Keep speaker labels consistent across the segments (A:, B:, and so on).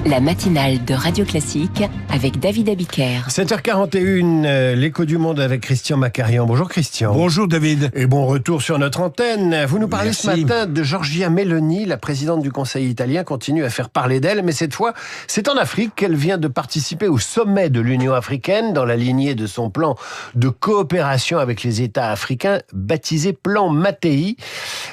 A: La matinale de Radio Classique avec David Abiker.
B: 7h41, l'écho du monde avec Christian Macarian. Bonjour Christian.
C: Bonjour David.
B: Et bon retour sur notre antenne. Vous nous parlez ce matin de Giorgia Meloni, la présidente du Conseil italien, continue à faire parler d'elle, mais cette fois, c'est en Afrique qu'elle vient de participer au sommet de l'Union africaine, dans la lignée de son plan de coopération avec les États africains, baptisé Plan Mattei.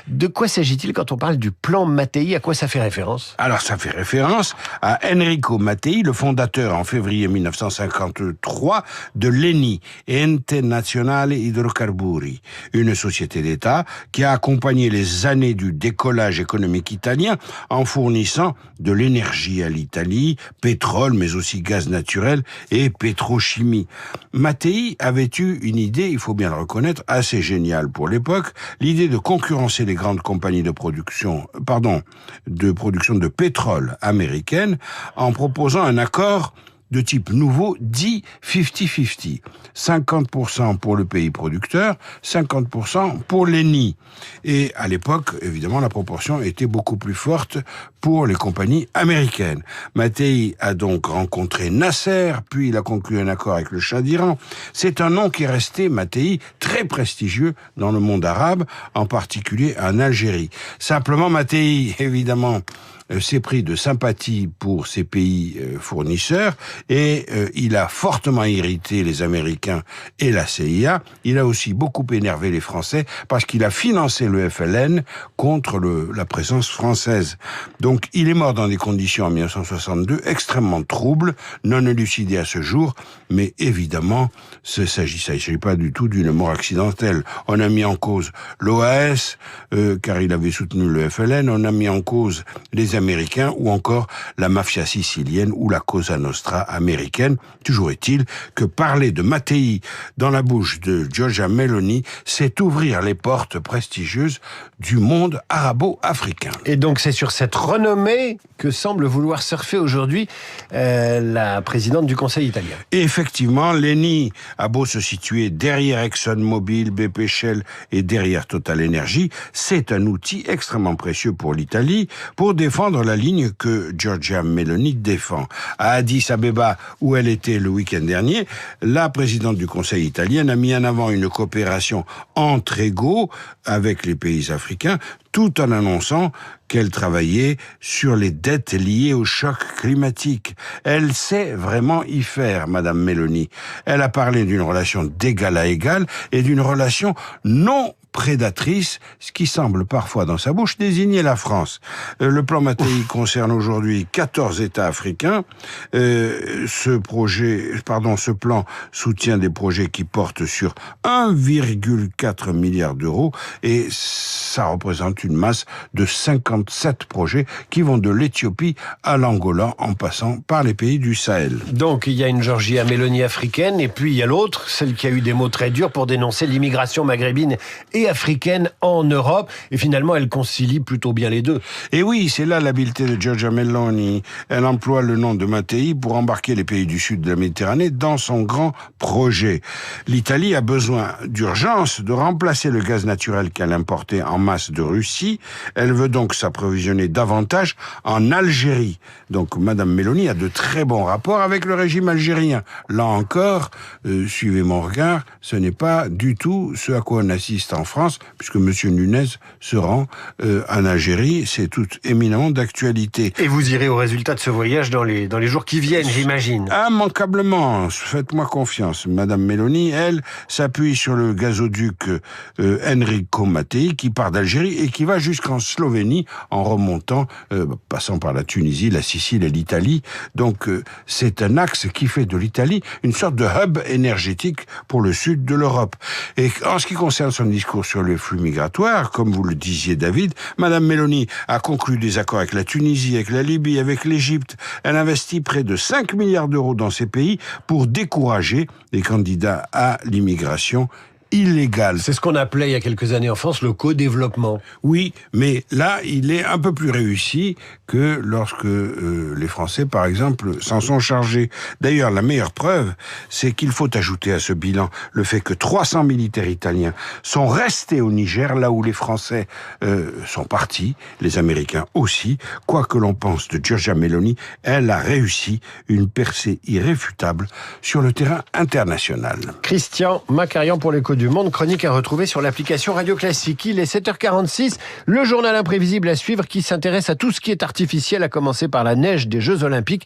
B: De quoi s'agit-il quand on parle du Plan Mattei? À quoi ça fait référence?
C: Alors ça fait référence à Enrico Mattei, le fondateur en février 1953 de l'ENI, Ente Nazionale Idrocarburi, une société d'État qui a accompagné les années du décollage économique italien en fournissant de l'énergie à l'Italie, pétrole mais aussi gaz naturel et pétrochimie. Mattei avait eu une idée, il faut bien le reconnaître, assez géniale pour l'époque, l'idée de concurrencer les grandes compagnies de production de pétrole américaines en proposant un accord de type nouveau dit 50-50. 50% pour le pays producteur, 50% pour l'ENI. Et à l'époque, évidemment, la proportion était beaucoup plus forte pour les compagnies américaines. Mattei a donc rencontré Nasser, puis il a conclu un accord avec le Shah d'Iran. C'est un nom qui est resté, Mattei, très prestigieux dans le monde arabe, en particulier en Algérie. Simplement, Mattei, évidemment, s'est pris de sympathie pour ces pays fournisseurs et il a fortement irrité les Américains et la CIA. Il a aussi beaucoup énervé les Français parce qu'il a financé le FLN contre la présence française. Donc il est mort dans des conditions en 1962 extrêmement troubles, non élucidées à ce jour, mais évidemment, il ne s'agit pas du tout d'une mort accidentelle. On a mis en cause l'OAS, car il avait soutenu le FLN, on a mis en cause les Américains ou encore la mafia sicilienne ou la Cosa Nostra américaine. Toujours est-il que parler de Mattei dans la bouche de Giorgia Meloni, c'est ouvrir les portes prestigieuses du monde arabo-africain.
B: Et donc c'est sur cette renommée que semble vouloir surfer aujourd'hui la présidente du Conseil italien.
C: Et effectivement, l'ENI a beau se situer derrière ExxonMobil, BP Shell et derrière Total Energy, c'est un outil extrêmement précieux pour l'Italie pour défendre la ligne que Giorgia Meloni défend. À Addis Abeba, où elle était le week-end dernier, la présidente du Conseil italien a mis en avant une coopération entre égaux avec les pays africains, tout en annonçant qu'elle travaillait sur les dettes liées au choc climatique. Elle sait vraiment y faire, Madame Meloni. Elle a parlé d'une relation d'égal à égal et d'une relation non prédatrice, ce qui semble parfois dans sa bouche désigner la France. Le plan Mattei concerne aujourd'hui 14 États africains. Ce plan soutient des projets qui portent sur 1,4 milliard d'euros et ça représente une masse de 57 projets qui vont de l'Éthiopie à l'Angola en passant par les pays du Sahel.
B: Donc il y a une Giorgia Meloni africaine et puis il y a l'autre, celle qui a eu des mots très durs pour dénoncer l'immigration maghrébine et africaine en Europe. Et finalement, elle concilie plutôt bien les deux.
C: Et oui, c'est là l'habileté de Giorgia Meloni. Elle emploie le nom de Mattei pour embarquer les pays du sud de la Méditerranée dans son grand projet. L'Italie a besoin d'urgence de remplacer le gaz naturel qu'elle importait en masse de Russie. Elle veut donc s'approvisionner davantage en Algérie. Donc Madame Meloni a de très bons rapports avec le régime algérien. Là encore, suivez mon regard, ce n'est pas du tout ce à quoi on assiste en France, puisque M. Nunez se rend en Algérie. C'est tout éminemment d'actualité.
B: Et vous irez au résultat de ce voyage dans les jours qui viennent, j'imagine.
C: Immanquablement, faites-moi confiance. Madame Meloni, elle, s'appuie sur le gazoduc Enrico Mattei, qui part d'Algérie et qui va jusqu'en Slovénie en remontant, passant par la Tunisie, la Sicile et l'Italie. Donc c'est un axe qui fait de l'Italie une sorte de hub énergétique pour le sud de l'Europe. Et en ce qui concerne son discours sur les flux migratoires, comme vous le disiez David, Madame Meloni a conclu des accords avec la Tunisie, avec la Libye, avec l'Égypte. Elle investit près de 5 milliards d'euros dans ces pays pour décourager les candidats à l'immigration illégal.
B: C'est ce qu'on appelait il y a quelques années en France le co-développement.
C: Oui, mais là, il est un peu plus réussi que lorsque les Français, par exemple, s'en sont chargés. D'ailleurs, la meilleure preuve, c'est qu'il faut ajouter à ce bilan le fait que 300 militaires italiens sont restés au Niger, là où les Français sont partis, les Américains aussi. Quoi que l'on pense de Giorgia Meloni, elle a réussi une percée irréfutable sur le terrain international.
B: Christian Macarian pour l'Écho du Monde, chronique à retrouver sur l'application Radio Classique. Il est 7h46, le journal imprévisible à suivre qui s'intéresse à tout ce qui est artificiel, à commencer par la neige des Jeux Olympiques.